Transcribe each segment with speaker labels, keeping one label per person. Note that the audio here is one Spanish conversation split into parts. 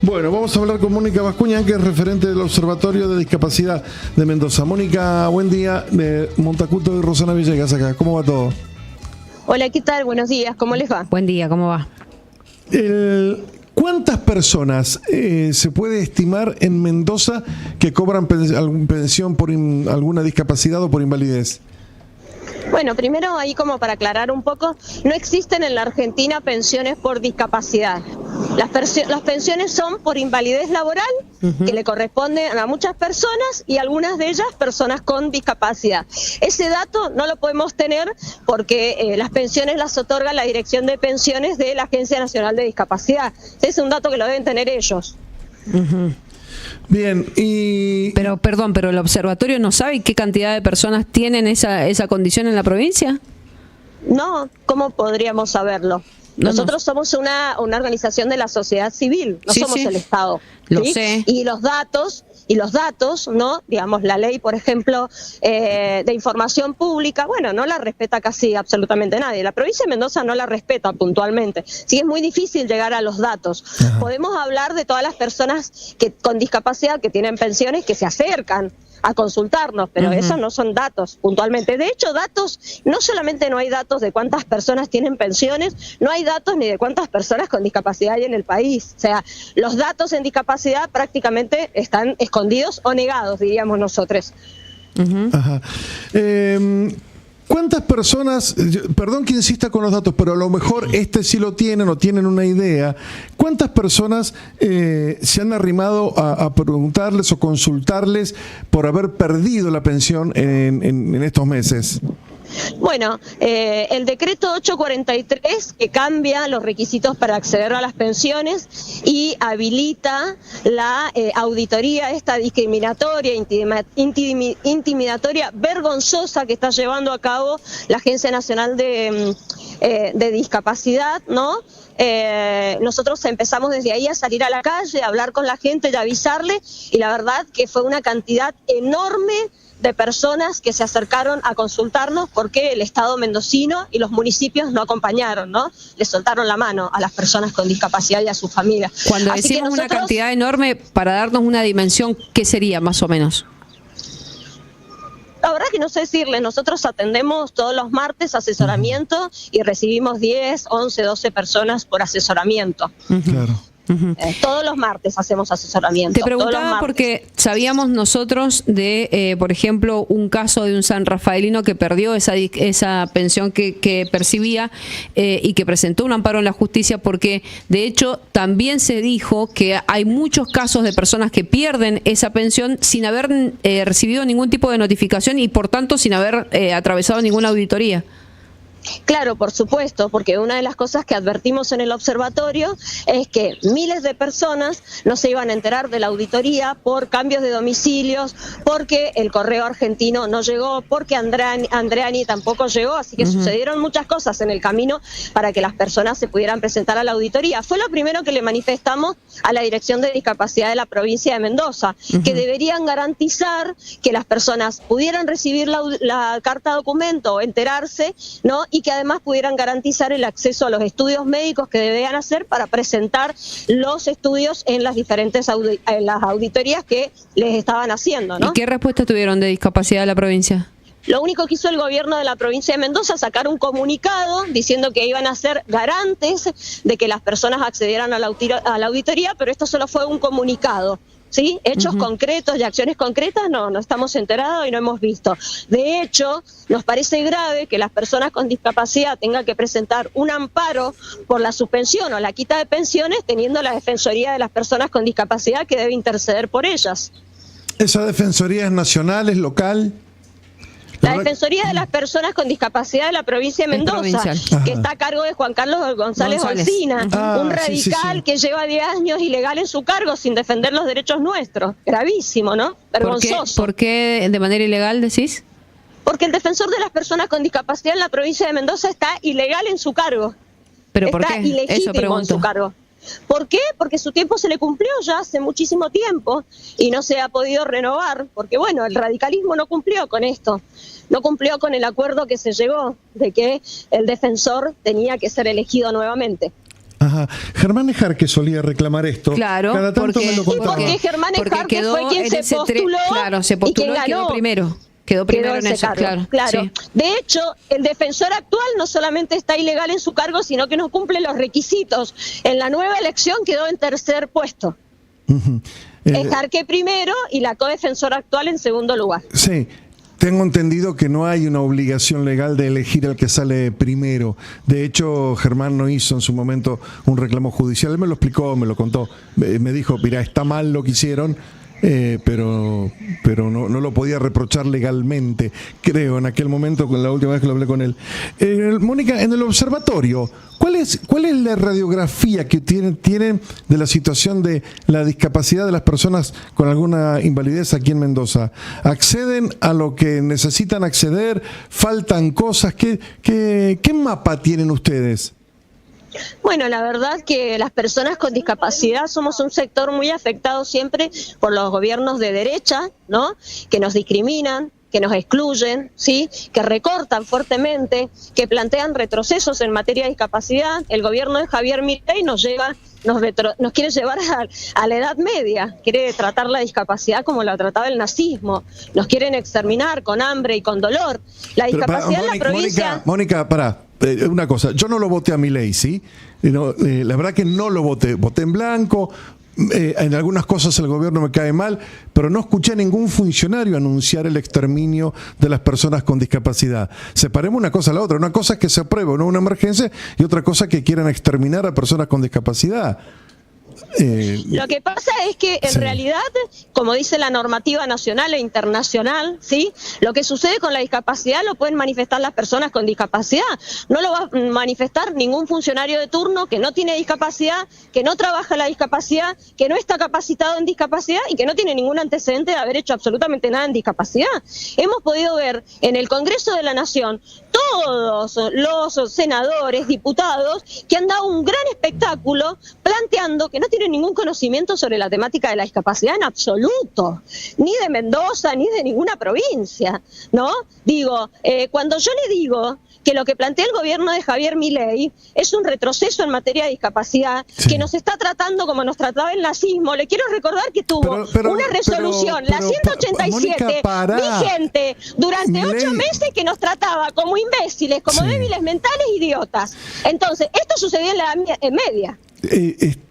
Speaker 1: Bueno, vamos a hablar con Mónica Bascuñán, que es referente del Observatorio de Discapacidad de Mendoza. Mónica, buen día. Montacuto y Rosana Villegas acá. ¿Cómo va todo?
Speaker 2: Hola, ¿qué tal? Buenos días, ¿cómo les va?
Speaker 3: Buen día, ¿cómo va?
Speaker 1: ¿Cuántas personas se puede estimar en Mendoza que cobran pensión por alguna discapacidad o por invalidez?
Speaker 2: Bueno, primero ahí como para aclarar un poco, no existen en la Argentina pensiones por discapacidad. Las pensiones son por invalidez laboral, que le corresponden a muchas personas y algunas de ellas personas con discapacidad. Ese dato no lo podemos tener porque las pensiones las otorga la Dirección de Pensiones de la Agencia Nacional de Discapacidad. Es un dato que lo deben tener ellos.
Speaker 1: Bien, y...
Speaker 3: Pero el observatorio no sabe qué cantidad de personas tienen esa condición en la provincia.
Speaker 2: No, ¿cómo podríamos saberlo? Nosotros somos una organización de la sociedad civil, no somos el Estado.
Speaker 3: Lo
Speaker 2: ¿sí?
Speaker 3: sé.
Speaker 2: Y los datos, ¿no? Digamos, la ley, por ejemplo, de información pública, bueno, no la respeta casi absolutamente nadie. La provincia de Mendoza no la respeta puntualmente. Sí, es muy difícil llegar a los datos. Ajá. Podemos hablar de todas las personas con discapacidad que tienen pensiones que se acercan a consultarnos, pero esos no son datos puntualmente. De hecho, datos, no solamente no hay datos de cuántas personas tienen pensiones, no hay datos ni de cuántas personas con discapacidad hay en el país. O sea, los datos en discapacidad prácticamente están escondidos o negados, diríamos nosotros.
Speaker 1: Ajá. ¿Cuántas personas, perdón que insista con los datos, pero a lo mejor sí lo tienen o tienen una idea, cuántas personas se han arrimado a preguntarles o consultarles por haber perdido la pensión en estos meses?
Speaker 2: Bueno, el decreto 843 que cambia los requisitos para acceder a las pensiones y habilita la auditoría esta discriminatoria, intimidatoria, vergonzosa que está llevando a cabo la Agencia Nacional de Discapacidad, ¿no? Nosotros empezamos desde ahí a salir a la calle, a hablar con la gente y a avisarle, y la verdad que fue una cantidad enorme de personas que se acercaron a consultarnos porque el Estado mendocino y los municipios no acompañaron, ¿no? Le soltaron la mano a las personas con discapacidad y a sus familias.
Speaker 3: Cuando decimos una cantidad enorme, para darnos una dimensión, ¿qué sería más o menos?
Speaker 2: La verdad que no sé decirle, nosotros atendemos todos los martes asesoramiento y recibimos 10, 11, 12 personas por asesoramiento.
Speaker 1: Claro.
Speaker 2: Todos los martes hacemos asesoramiento.
Speaker 3: Te preguntaba porque sabíamos nosotros de, por ejemplo, un caso de un san rafaelino que perdió esa pensión que percibía y que presentó un amparo en la justicia porque, de hecho, también se dijo que hay muchos casos de personas que pierden esa pensión sin haber recibido ningún tipo de notificación y, por tanto, sin haber atravesado ninguna auditoría.
Speaker 2: Claro, por supuesto, porque una de las cosas que advertimos en el observatorio es que miles de personas no se iban a enterar de la auditoría por cambios de domicilios, porque el correo argentino no llegó, porque Andreani tampoco llegó, así que sucedieron muchas cosas en el camino para que las personas se pudieran presentar a la auditoría. Fue lo primero que le manifestamos a la Dirección de Discapacidad de la provincia de Mendoza, que deberían garantizar que las personas pudieran recibir la carta documento o enterarse, ¿no? Y que además pudieran garantizar el acceso a los estudios médicos que debían hacer para presentar los estudios en las diferentes las auditorías que les estaban haciendo, ¿no?
Speaker 3: ¿Y qué respuesta tuvieron de discapacidad de la provincia?
Speaker 2: Lo único que hizo el gobierno de la provincia de Mendoza, sacar un comunicado diciendo que iban a ser garantes de que las personas accedieran a la auditoría, pero esto solo fue un comunicado. ¿Sí? Hechos concretos y acciones concretas no estamos enterados y no hemos visto. De hecho, nos parece grave que las personas con discapacidad tengan que presentar un amparo por la suspensión o la quita de pensiones teniendo la Defensoría de las Personas con Discapacidad que debe interceder por ellas.
Speaker 1: ¿Esa Defensoría es nacional, es local?
Speaker 2: La Defensoría de las Personas con Discapacidad de la provincia de Mendoza, que está a cargo de Juan Carlos González Olcina, un radical que lleva 10 años ilegal en su cargo sin defender los derechos nuestros. Gravísimo, ¿no? Vergonzoso.
Speaker 3: ¿Por qué de manera ilegal decís?
Speaker 2: Porque el defensor de las personas con discapacidad en la provincia de Mendoza está ilegal en su cargo.
Speaker 3: ¿Pero por qué?
Speaker 2: Está ilegítimo en su cargo. ¿Por qué? Porque su tiempo se le cumplió ya hace muchísimo tiempo y no se ha podido renovar, porque bueno, el radicalismo no cumplió con esto, no cumplió con el acuerdo que se llegó de que el defensor tenía que ser elegido nuevamente.
Speaker 1: Ajá. Germán Ejarque solía reclamar esto.
Speaker 3: Claro,
Speaker 1: cada tanto
Speaker 3: porque,
Speaker 1: me lo contaba.
Speaker 2: porque Germán Ejarque fue quien se postuló,
Speaker 3: claro, se postuló y quedó primero. Quedó primero en eso,
Speaker 2: cargo,
Speaker 3: claro. Sí.
Speaker 2: De hecho, el defensor actual no solamente está ilegal en su cargo, sino que no cumple los requisitos. En la nueva elección quedó en tercer puesto. Ejarque primero y la codefensora actual en segundo lugar.
Speaker 1: Sí. Tengo entendido que no hay una obligación legal de elegir al que sale primero. De hecho, Germán no hizo en su momento un reclamo judicial. Él me lo explicó, me lo contó. Me dijo, mira, está mal lo que hicieron, pero no lo podía reprochar legalmente, creo, en aquel momento, con la última vez que lo hablé con él. Mónica, en el observatorio, ¿cuál es la radiografía que tienen de la situación de la discapacidad de las personas con alguna invalidez aquí en Mendoza? ¿Acceden a lo que necesitan acceder? ¿Faltan cosas? ¿Qué mapa tienen ustedes?
Speaker 2: Bueno, la verdad que las personas con discapacidad somos un sector muy afectado siempre por los gobiernos de derecha, ¿no? Que nos discriminan, que nos excluyen, ¿sí? Que recortan fuertemente, que plantean retrocesos en materia de discapacidad. El gobierno de Javier Milei nos quiere llevar a la Edad Media, quiere tratar la discapacidad como la trataba el nazismo, nos quieren exterminar con hambre y con dolor. La discapacidad en la provincia...
Speaker 1: Mónica, pará. Una cosa, yo no lo voté a Milei, ¿sí? La verdad que no lo voté en blanco. En algunas cosas el gobierno me cae mal, pero no escuché a ningún funcionario anunciar el exterminio de las personas con discapacidad. Separemos una cosa a la otra. Una cosa es que se apruebe una emergencia y otra cosa es que quieran exterminar a personas con discapacidad.
Speaker 2: Lo que pasa es que en realidad, como dice la normativa nacional e internacional, ¿sí? Lo que sucede con la discapacidad lo pueden manifestar las personas con discapacidad. No lo va a manifestar ningún funcionario de turno que no tiene discapacidad, que no trabaja la discapacidad, que no está capacitado en discapacidad y que no tiene ningún antecedente de haber hecho absolutamente nada en discapacidad. Hemos podido ver en el Congreso de la Nación todos los senadores, diputados, que han dado un gran espectáculo planteando que no tienen ningún conocimiento sobre la temática de la discapacidad en absoluto, ni de Mendoza, ni de ninguna provincia, ¿no? Digo, cuando yo le digo que lo que plantea el gobierno de Javier Milei es un retroceso en materia de discapacidad, que nos está tratando como nos trataba el nazismo, le quiero recordar que tuvo una resolución, la 187,
Speaker 1: Mónica,
Speaker 2: vigente durante 8 meses, que nos trataba como imbéciles, como débiles mentales, idiotas. Entonces, esto sucedió en la media.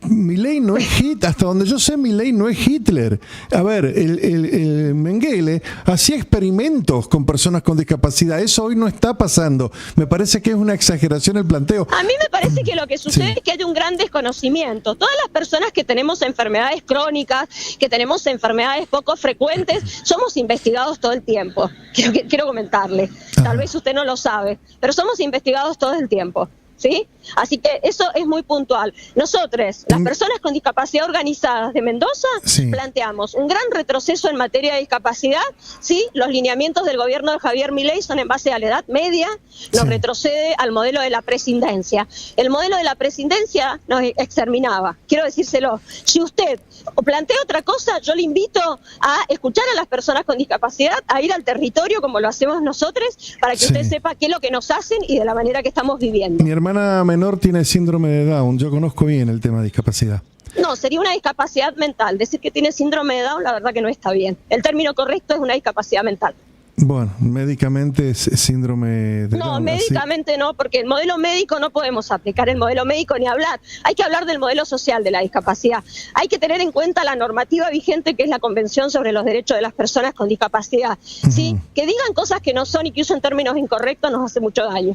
Speaker 1: Milei no es Hitler, hasta donde yo sé, Milei no es Hitler. A ver, el Mengele hacía experimentos con personas con discapacidad. Eso hoy no está pasando. Me parece que es una exageración el planteo.
Speaker 2: A mí me parece que lo que sucede es que hay un gran desconocimiento. Todas las personas que tenemos enfermedades crónicas, que tenemos enfermedades poco frecuentes, somos investigados todo el tiempo. Quiero comentarle. Tal vez usted no lo sabe, pero somos investigados todo el tiempo. ¿Sí? Así que eso es muy puntual. Nosotros, las personas con discapacidad organizadas de Mendoza, planteamos un gran retroceso en materia de discapacidad, ¿sí? Los lineamientos del gobierno de Javier Milei son en base a la Edad Media, nos retrocede al modelo de la presidencia. El modelo de la presidencia nos exterminaba, quiero decírselo. Si usted plantea otra cosa, yo le invito a escuchar a las personas con discapacidad, a ir al territorio como lo hacemos nosotros, para que usted sepa qué es lo que nos hacen y de la manera que estamos viviendo.
Speaker 1: Mi hermana menor tiene síndrome de Down. Yo conozco bien el tema de discapacidad.
Speaker 2: No, sería una discapacidad mental. Decir que tiene síndrome de Down, la verdad que no está bien. El término correcto es una discapacidad mental.
Speaker 1: Bueno, médicamente es síndrome de Down.
Speaker 2: No, médicamente no, porque el modelo médico no podemos aplicar el modelo médico ni hablar. Hay que hablar del modelo social de la discapacidad. Hay que tener en cuenta la normativa vigente, que es la Convención sobre los Derechos de las Personas con Discapacidad. ¿Sí? Que digan cosas que no son y que usen términos incorrectos nos hace mucho daño.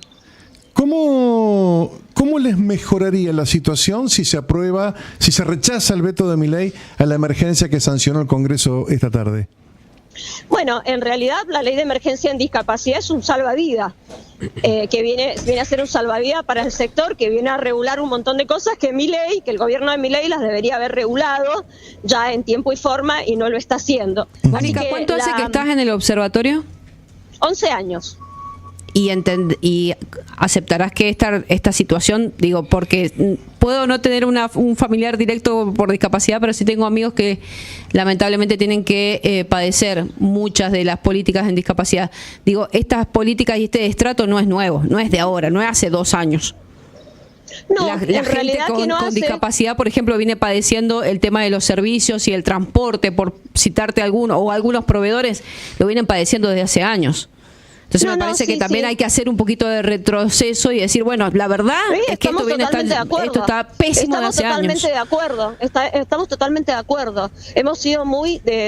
Speaker 1: ¿Cómo les mejoraría la situación si se aprueba, si se rechaza el veto de Milei a la emergencia que sancionó el Congreso esta tarde?
Speaker 2: Bueno, en realidad la ley de emergencia en discapacidad es un salvavidas, que viene a ser un salvavidas para el sector, que viene a regular un montón de cosas que el gobierno de Milei las debería haber regulado ya en tiempo y forma y no lo está haciendo.
Speaker 3: Mónica, ¿cuánto hace que estás en el observatorio?
Speaker 2: 11 años.
Speaker 3: Y aceptarás que esta situación, digo, porque puedo no tener un familiar directo por discapacidad, pero sí tengo amigos que lamentablemente tienen que padecer muchas de las políticas en discapacidad. Digo, estas políticas y este destrato no es nuevo, no es de ahora, no es hace 2 años.
Speaker 2: No,
Speaker 3: la
Speaker 2: en
Speaker 3: gente
Speaker 2: realidad que no
Speaker 3: con
Speaker 2: hace.
Speaker 3: discapacidad, por ejemplo, viene padeciendo el tema de los servicios y el transporte, por citarte alguno, o algunos proveedores lo vienen padeciendo desde hace años. Entonces
Speaker 2: No,
Speaker 3: me
Speaker 2: no,
Speaker 3: parece que
Speaker 2: sí,
Speaker 3: también
Speaker 2: sí.
Speaker 3: hay que hacer un poquito de retroceso y decir, bueno, la verdad
Speaker 2: Sí,
Speaker 3: es que
Speaker 2: estamos totalmente de acuerdo.
Speaker 3: esto está pésimo de
Speaker 2: Estamos
Speaker 3: hace
Speaker 2: totalmente
Speaker 3: años.
Speaker 2: de acuerdo. Estamos totalmente de acuerdo. Hemos sido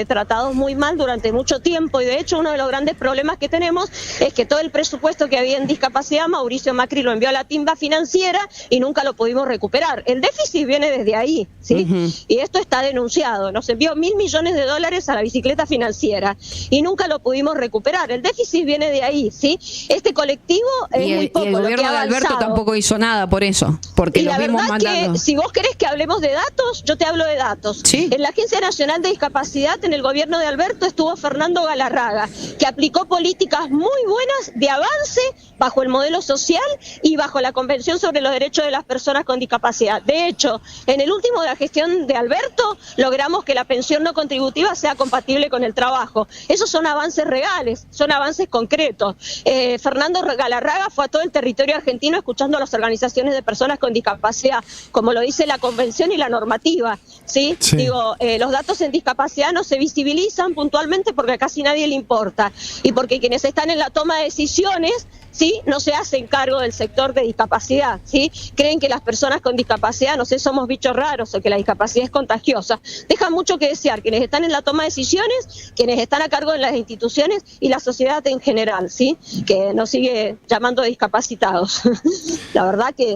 Speaker 2: tratados muy mal durante mucho tiempo y de hecho uno de los grandes problemas que tenemos es que todo el presupuesto que había en discapacidad, Mauricio Macri lo envió a la timba financiera y nunca lo pudimos recuperar. El déficit viene desde ahí, ¿sí? Y esto está denunciado. Nos envió $1.000 millones a la bicicleta financiera y nunca lo pudimos recuperar. El déficit viene de ahí, ¿sí? Este colectivo es muy poco
Speaker 3: y el
Speaker 2: lo que
Speaker 3: gobierno
Speaker 2: ha
Speaker 3: de Alberto
Speaker 2: avanzado.
Speaker 3: tampoco hizo nada por eso, porque
Speaker 2: Y
Speaker 3: los
Speaker 2: la
Speaker 3: vimos
Speaker 2: verdad
Speaker 3: mandando.
Speaker 2: que si vos querés que hablemos de datos, yo te hablo de datos.
Speaker 3: Sí.
Speaker 2: En la Agencia Nacional de Discapacidad, en el gobierno de Alberto, estuvo Fernando Galarraga, que aplicó políticas muy buenas de avance bajo el modelo social y bajo la Convención sobre los Derechos de las Personas con Discapacidad. De hecho, en el último de la gestión de Alberto, logramos que la pensión no contributiva sea compatible con el trabajo. Esos son avances reales, son avances concretos. Fernando Galarraga fue a todo el territorio argentino escuchando a las organizaciones de personas con discapacidad, como lo dice la convención y la normativa, ¿sí?
Speaker 1: Sí.
Speaker 2: Digo, los datos en discapacidad no se visibilizan puntualmente porque a casi nadie le importa y porque quienes están en la toma de decisiones, ¿sí?, no se hacen cargo del sector de discapacidad, ¿sí? Creen que las personas con discapacidad, no sé, somos bichos raros o que la discapacidad es contagiosa. Dejan mucho que desear quienes están en la toma de decisiones, quienes están a cargo de las instituciones y la sociedad en general, ¿sí?, que nos sigue llamando discapacitados. La verdad que